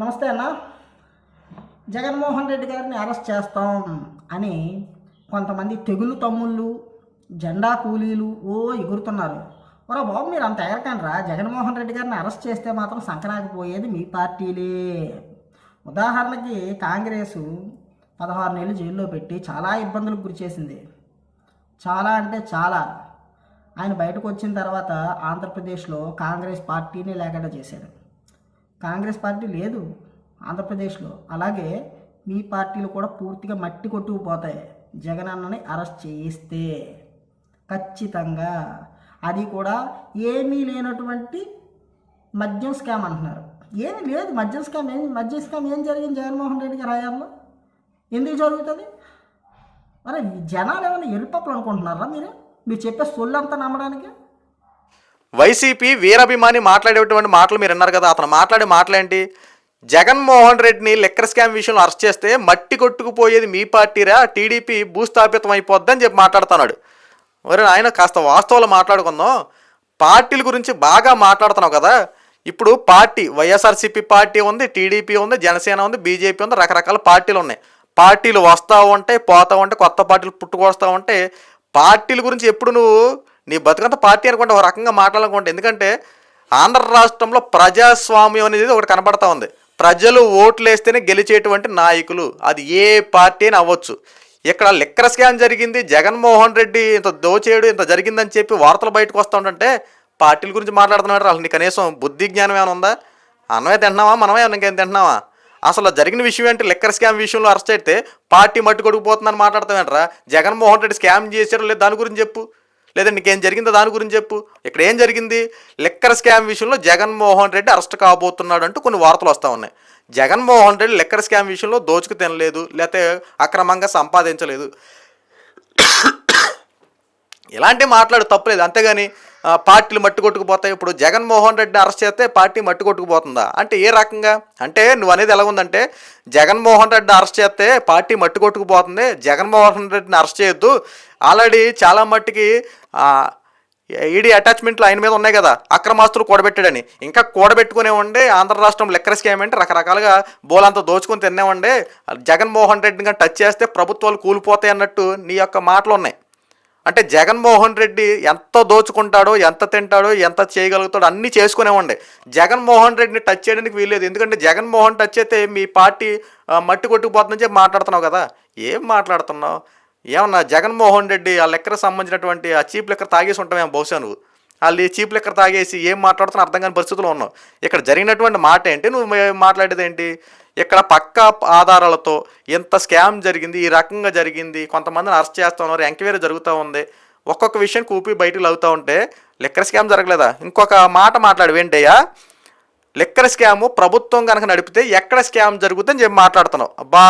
నమస్తే అన్న. జగన్మోహన్ రెడ్డి గారిని అరెస్ట్ చేస్తాం అని కొంతమంది తెగులు తమ్ముళ్ళు, జెండా కూలీలు ఎగురుతున్నారు. ఒరా బాబు, మీరు అంత ఎగరకండి రా. జగన్మోహన్ రెడ్డి గారిని అరెస్ట్ చేస్తే మాత్రం సంకరాకపోయేది మీ పార్టీలే. ఉదాహరణకి కాంగ్రెసు 16 నెలలు జైల్లో పెట్టి చాలా ఇబ్బందులకు గురి చేసింది. చాలా అంటే చాలా. ఆయన బయటకు వచ్చిన తర్వాత ఆంధ్రప్రదేశ్లో కాంగ్రెస్ పార్టీని లేకుండా చేశాడు. కాంగ్రెస్ పార్టీ లేదు ఆంధ్రప్రదేశ్లో. అలాగే మీ పార్టీలు కూడా పూర్తిగా మట్టి కొట్టుకుపోతాయి జగన్ అన్నని అరెస్ట్ చేయిస్తే. ఖచ్చితంగా. అది కూడా ఏమీ లేనటువంటి మద్యం స్కామ్ అంటున్నారు. ఏమీ లేదు మద్యం స్కామ్ ఏం జరిగింది జగన్మోహన్ రెడ్డి గారి హయాంలో? ఎందుకు జరుగుతుంది? మరి జనాలు ఏమైనా ఎరుపప్పులు అనుకుంటున్నారా మీరు చెప్పే సొల్లంతా నమ్మడానికి? వైసీపీ వీరాభిమాని మాట్లాడేటువంటి మాటలు మీరు విన్నారు కదా. అతను మాట్లాడే మాటలేంటి? జగన్మోహన్ రెడ్డిని లిక్కర్ స్కామ్ విషయంలో అరెస్ట్ చేస్తే మట్టి కొట్టుకుపోయేది మీ పార్టీరా, టీడీపీ భూస్థాపితం అయిపోద్దని చెప్పి మాట్లాడుతున్నాడు. మరి ఆయన కాస్త వాస్తవాలు మాట్లాడుకుందాం. పార్టీల గురించి బాగా మాట్లాడుతున్నావు కదా. ఇప్పుడు పార్టీ వైఎస్ఆర్సీపీ పార్టీ ఉంది, టీడీపీ ఉంది, జనసేన ఉంది, బీజేపీ ఉంది, రకరకాల పార్టీలు ఉన్నాయి. పార్టీలు వస్తూ ఉంటాయి, పోతూ ఉంటాయి, కొత్త పార్టీలు పుట్టుకొస్తూ ఉంటాయి. పార్టీల గురించి ఎప్పుడు నువ్వు నీ బతుకంతా పార్టీ అనుకుంటే ఒక రకంగా మాట్లాడాలనుకుంటే, ఎందుకంటే ఆంధ్ర రాష్ట్రంలో ప్రజాస్వామ్యం అనేది ఒకటి కనబడతా ఉంది. ప్రజలు ఓట్లు వేస్తేనే గెలిచేటువంటి నాయకులు, అది ఏ పార్టీ అని అవ్వచ్చు. ఇక్కడ లిక్కర్ స్కామ్ జరిగింది, జగన్మోహన్ రెడ్డి ఇంత దోచేయడు, ఇంత జరిగిందని చెప్పి వార్తలు బయటకు వస్తూ ఉంటుంటే పార్టీల గురించి మాట్లాడుతున్నాడు. అసలు నీ కనీసం బుద్ధి జ్ఞానం ఏమైనా ఉందా? అన్నమే తింటున్నావా, మనమే ఇంకేం తింటున్నావా? అసలు జరిగిన విషయం ఏంటి? లిక్కర్ స్కామ్ విషయంలో అరెస్ట్ అయితే పార్టీ మట్టి కొడుకుపోతుందని మాట్లాడతామేంట్రా? జగన్మోహన్ రెడ్డి స్కామ్ చేశారో లేదు దాని గురించి చెప్పు, లేదా నీకేం జరిగిందో దాని గురించి చెప్పు. ఇక్కడ ఏం జరిగింది? లిక్కర్ స్కామ్ విషయంలో జగన్మోహన్ రెడ్డి అరెస్ట్ కాబోతున్నాడు అంటూ కొన్ని వార్తలు వస్తూ ఉన్నాయి. జగన్మోహన్ రెడ్డి లిక్కర్ స్కామ్ విషయంలో దోచుకు తినలేదు, లేకపోతే అక్రమంగా సంపాదించలేదు, ఇలాంటివి మాట్లాడు తప్పలేదు. అంతేగాని పార్టీలు మట్టి కొట్టుకుపోతాయి, ఇప్పుడు జగన్మోహన్ రెడ్డిని అరెస్ట్ చేస్తే పార్టీ మట్టి కొట్టుకుపోతుందా అంటే ఏ రకంగా? అంటే నువ్వు అనేది ఎలా ఉందంటే, జగన్మోహన్ రెడ్డిని అరెస్ట్ చేస్తే పార్టీ మట్టి కొట్టుకుపోతుంది, జగన్మోహన్ రెడ్డిని అరెస్ట్ చేయొద్దు, ఆల్రెడీ చాలా మట్టికి ఈడీ అటాచ్మెంట్లు ఆయన మీద ఉన్నాయి కదా, అక్రమాస్తులు కూడబెట్టాడని. ఇంకా కూడబెట్టుకునే ఉండే ఆంధ్ర రాష్ట్రం లిక్కర్ స్కామ్ అంటే రకరకాలుగా బోలంతా దోచుకొని తినేవండే. జగన్మోహన్ రెడ్డిని టచ్ చేస్తే ప్రభుత్వాలు కూలిపోతాయి అన్నట్టు నీ యొక్క మాటలు ఉన్నాయి. అంటే జగన్మోహన్ రెడ్డి ఎంత దోచుకుంటాడో, ఎంత తింటాడో, ఎంత చేయగలుగుతాడో అన్నీ చేసుకునేవ్వండి. జగన్మోహన్ రెడ్డిని టచ్ చేయడానికి వీల్లేదు. ఎందుకంటే జగన్మోహన్ టచ్ అయితే మీ పార్టీ మట్టి కొట్టుకుపోతుందని చెప్పి మాట్లాడుతున్నావు కదా. ఏం మాట్లాడుతున్నావు? ఏమన్నా జగన్మోహన్ రెడ్డి ఆ లెక్కర్ సంబంధించినటువంటి ఆ చీప్ లెక్కర్ తాగేసి ఉంటామేమో బహుశా నువ్వు. వాళ్ళు చీప్ లెక్కర్ తాగేసి ఏం మాట్లాడుతున్నా అర్థం కాని పరిస్థితుల్లో ఉన్నావు. ఇక్కడ జరిగినటువంటి మాట ఏంటి, నువ్వు మాట్లాడేది ఏంటి? ఇక్కడ పక్కా ఆధారాలతో ఎంత స్కామ్ జరిగింది, ఈ రకంగా జరిగింది, కొంతమందిని అరెస్ట్ చేస్తూ ఉన్నారు, ఎంక్వైరీ జరుగుతూ ఉంది, ఒక్కొక్క విషయం కూపి బయటకు అవుతూ ఉంటే లిక్కర్ స్కామ్ జరగలేదా? ఇంకొక మాట మాట్లాడు ఏంటయ్యా? లిక్కర్ స్కాము ప్రభుత్వం కనుక నడిపితే ఎక్కడ స్కామ్ జరుగుతుందని చెప్పి మాట్లాడుతున్నావు. అబ్బా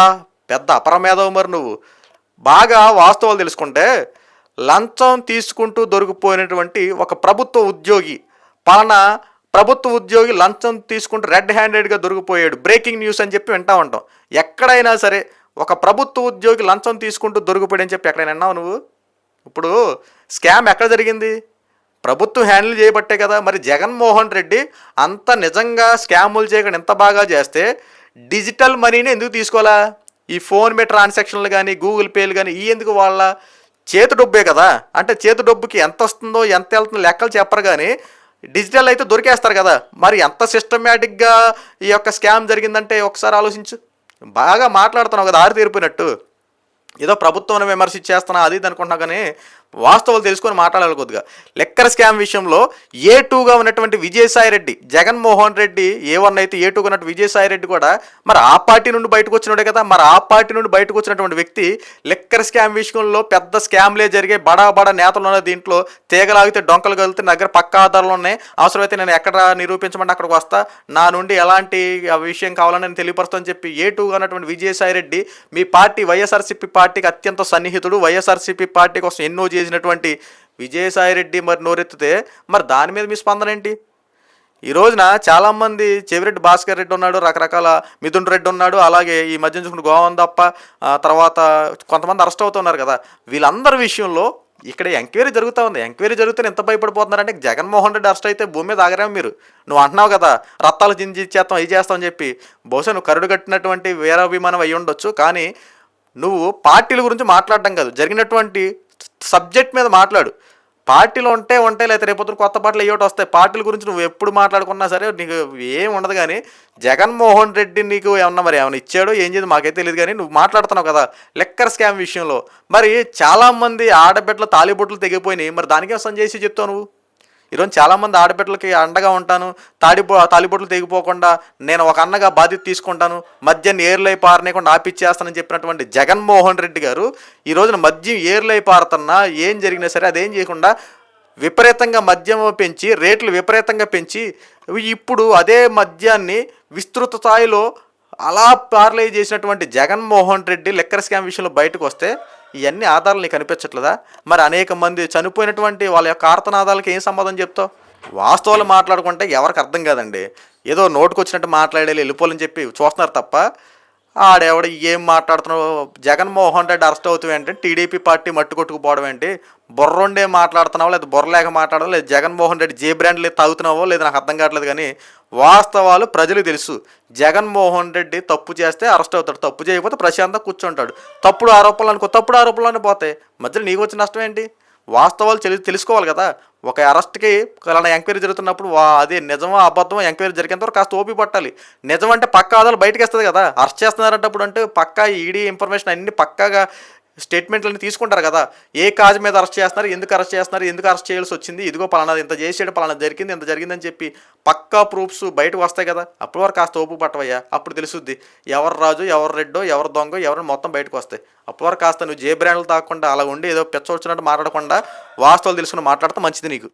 పెద్ద అపరమేధవు. మరి నువ్వు బాగా వాస్తవాలు తెలుసుకుంటే, లంచం తీసుకుంటూ దొరికిపోయినటువంటి ఒక ప్రభుత్వ ఉద్యోగి, పలానా ప్రభుత్వ ఉద్యోగి లంచం తీసుకుంటూ రెడ్ హ్యాండెడ్గా దొరికిపోయాడు, బ్రేకింగ్ న్యూస్ అని చెప్పి వింటూ ఉంటాం. ఎక్కడైనా సరే ఒక ప్రభుత్వ ఉద్యోగి లంచం తీసుకుంటూ దొరికిపోయాడని చెప్పి ఎక్కడైనా విన్నావు నువ్వు? ఇప్పుడు స్కామ్ ఎక్కడ జరిగింది? ప్రభుత్వం హ్యాండిల్ చేయబట్టే కదా. మరి జగన్మోహన్ రెడ్డి అంత నిజంగా స్కాములు చేయకుండా ఎంత బాగా చేస్తే డిజిటల్ మనీని ఎందుకు తీసుకోవాలా? ఈ ఫోన్పే ట్రాన్సాక్షన్లు కానీ, గూగుల్ పేలు కానీ ఈ ఎందుకు వాళ్ళ చేతి డబ్బే కదా. అంటే చేతి డబ్బుకి ఎంత వస్తుందో, ఎంత వెళ్తుందో లెక్కలు చెప్పరు, కానీ డిజిటల్ అయితే దొరికేస్తారు కదా. మరి ఎంత సిస్టమేటిక్గా ఈ యొక్క స్కామ్ జరిగిందంటే ఒకసారి ఆలోచించు. బాగా మాట్లాడుతున్నావు కదా ఆరి తీరిపోయినట్టు, ఏదో ప్రభుత్వాన్ని విమర్శించేస్తున్నా అది ఇది అనుకుంటున్నా, కానీ వాస్తవాలు తెలుసుకొని మాట్లాడాలి కొద్దిగా. లిక్కర్ స్కామ్ విషయంలో A2గా ఉన్నటువంటి విజయసాయిరెడ్డి, జగన్మోహన్ రెడ్డి A1 అయితే A2గా ఉన్నట్టు విజయసాయిరెడ్డి కూడా మరి ఆ పార్టీ నుండి బయటకు వచ్చినాడే కదా. మరి ఆ పార్టీ నుండి బయటకు వచ్చినటువంటి వ్యక్తి లిక్కర్ స్కామ్ విషయంలో పెద్ద స్కామ్లే జరిగే, బడా నేతలు ఉన్న దీంట్లో తీగలాగితే డొంకలు కలిగితే దగ్గర పక్కా ఆధారాలు ఉన్నాయి, అవసరమైతే నేను ఎక్కడ నిరూపించమంటే అక్కడికి వస్తా, నా నుండి ఎలాంటి విషయం కావాలని నేను తెలియపరుస్తానని చెప్పి A2గా ఉన్నటువంటి విజయసాయిరెడ్డి మీ పార్టీ వైఎస్ఆర్సీపీ పార్టీకి అత్యంత సన్నిహితుడు, వైఎస్ఆర్సీపీ పార్టీ కోసం ఎన్నో చేసినటువంటి విజయసాయిరెడ్డి మరి నోరెత్తితే మరి దాని మీద మీ స్పందన ఏంటి? ఈ రోజున చాలామంది చెవిరెడ్డి భాస్కర్ రెడ్డి ఉన్నాడు, రకరకాల మిథున్ రెడ్డి ఉన్నాడు, అలాగే ఈ మధ్య చూసుకుంటే గోవందప్ప, తర్వాత కొంతమంది అరెస్ట్ అవుతున్నారు కదా. వీళ్ళందరి విషయంలో ఇక్కడ ఎంక్వైరీ జరుగుతూ ఉంది. ఎంక్వైరీ జరిగితే ఎంత భయపడిపోతున్నారంటే జగన్మోహన్ రెడ్డి అరెస్ట్ అయితే భూమి మీద ఆగరేమో మీరు. నువ్వు అంటున్నావు కదా రత్తాలు చించేస్తాం ఇది చేస్తాం అని చెప్పి. బహుశా నువ్వు కరుడు కట్టినటువంటి వీరాభిమానం అయ్యి ఉండొచ్చు. కానీ నువ్వు పార్టీల గురించి మాట్లాడడం కాదు, జరిగినటువంటి సబ్జెక్ట్ మీద మాట్లాడు. పార్టీలు ఉంటాయి లేకపోతే రేపొద్దున కొత్త పార్టీలు ఏవోటి వస్తాయి. పార్టీల గురించి నువ్వు ఎప్పుడు మాట్లాడుకున్నా సరే నీకు ఏం ఉండదు. కానీ జగన్మోహన్ రెడ్డి నీకు ఏమన్నా ఇచ్చాడో ఏం చేయదు మాకైతే తెలియదు. కానీ నువ్వు మాట్లాడుతున్నావు కదా లిక్కర్ స్కామ్ విషయంలో, మరి చాలామంది ఆడబిడ్డలు తాలిబొట్లు తెగిపోయినాయి. మరి దానికే సంజయ్ చెప్తావు నువ్వు. ఈరోజు చాలామంది ఆడబిడ్డలకి అండగా ఉంటాను, తాలిబొట్లు తెగిపోకుండా నేను ఒక అన్నగా బాధ్యత తీసుకుంటాను, మద్యాన్ని ఏర్లై పారనేకుండా ఆపిచ్చేస్తానని చెప్పినటువంటి జగన్మోహన్ రెడ్డి గారు ఈ రోజున మద్యం ఏర్లై పారుతున్నా ఏం జరిగినా సరే అదేం చేయకుండా విపరీతంగా మద్యం పెంచి రేట్లు విపరీతంగా పెంచి ఇప్పుడు అదే మద్యాన్ని విస్తృత స్థాయిలో అలా పార్లై చేసినటువంటి జగన్మోహన్ రెడ్డి లిక్కర్ స్కామ్ విషయంలో బయటకు వస్తే ఇవన్నీ ఆధారాలు నీకు కనిపించట్లేదా? మరి అనేక మంది చనిపోయినటువంటి వాళ్ళ యొక్క ఆర్తనాదాలకి ఏం సమాధానం చెప్తావు? వాస్తవాలు మాట్లాడుకుంటే ఎవరికి అర్థం కాదండి. ఏదో నోటుకు వచ్చినట్టు మాట్లాడేది వెళ్ళిపోవాలని చెప్పి చూస్తున్నారు తప్ప ఆడెవడ ఏం మాట్లాడుతున్నావు. జగన్మోహన్ రెడ్డి అరెస్ట్ అవుతావు అంటే టీడీపీ పార్టీ మట్టు కొట్టుకుపోవడం ఏంటి? బుర్రుండే మాట్లాడుతున్నావో లేదా బుర్రలేక మాట్లాడడం లేదు, జగన్మోహన్ రెడ్డి జే బ్రాండ్లు తాగుతున్నావో లేదా నాకు అర్థం కావట్లేదు. కానీ వాస్తవాలు ప్రజలకు తెలుసు. జగన్మోహన్ రెడ్డి తప్పు చేస్తే అరెస్ట్ అవుతాడు, తప్పు చేయకపోతే ప్రశాంతంగా కూర్చుంటాడు. తప్పుడు ఆరోపణలు పోతాయి. మధ్యలో నీకు వచ్చిన నష్టం ఏంటి? వాస్తవాలు తెలుసుకోవాలి కదా. ఒక అరెస్ట్కి అలానే ఎంక్వైరీ జరుగుతున్నప్పుడు అదే నిజమో అబద్ధమో ఎంక్వైరీ జరిగేంతవరకు కాస్త ఓపి పట్టాలి. నిజం అంటే పక్కా ఆధారాలు బయటకు వస్తుంది కదా. అరెస్ట్ చేస్తున్నారంటప్పుడు అంటే పక్కా ఈడీ ఇన్ఫర్మేషన్ అన్ని పక్కాగా స్టేట్మెంట్లన్నీ తీసుకుంటారు కదా. ఏ కాజ్ మీద అరెస్ట్ చేస్తున్నారు, ఎందుకు అరెస్ట్ చేయాల్సి వచ్చింది, ఇదిగో పలానా ఇంత చేసాడు, పలానా జరిగింది, ఇంత జరిగిందని చెప్పి పక్కా ప్రూఫ్స్ బయటకు వస్తాయి కదా. అప్పటి వరకు కాస్త ఓపు పట్టవయ్యా. అప్పుడు తెలుసుద్ది ఎవరు రాజు, ఎవరు రెడ్డో, ఎవరు దొంగో, ఎవరు మొత్తం బయటకు వస్తాయి. అప్పటి వరకు కాస్త నువ్వు జే బ్రాండ్లు తాకుండా అలా ఉండి ఏదో పెచ్చ వచ్చినట్టు మాట్లాడకుండా వాస్తవాలు తెలుసుకుని మాట్లాడితే మంచిది నీకు.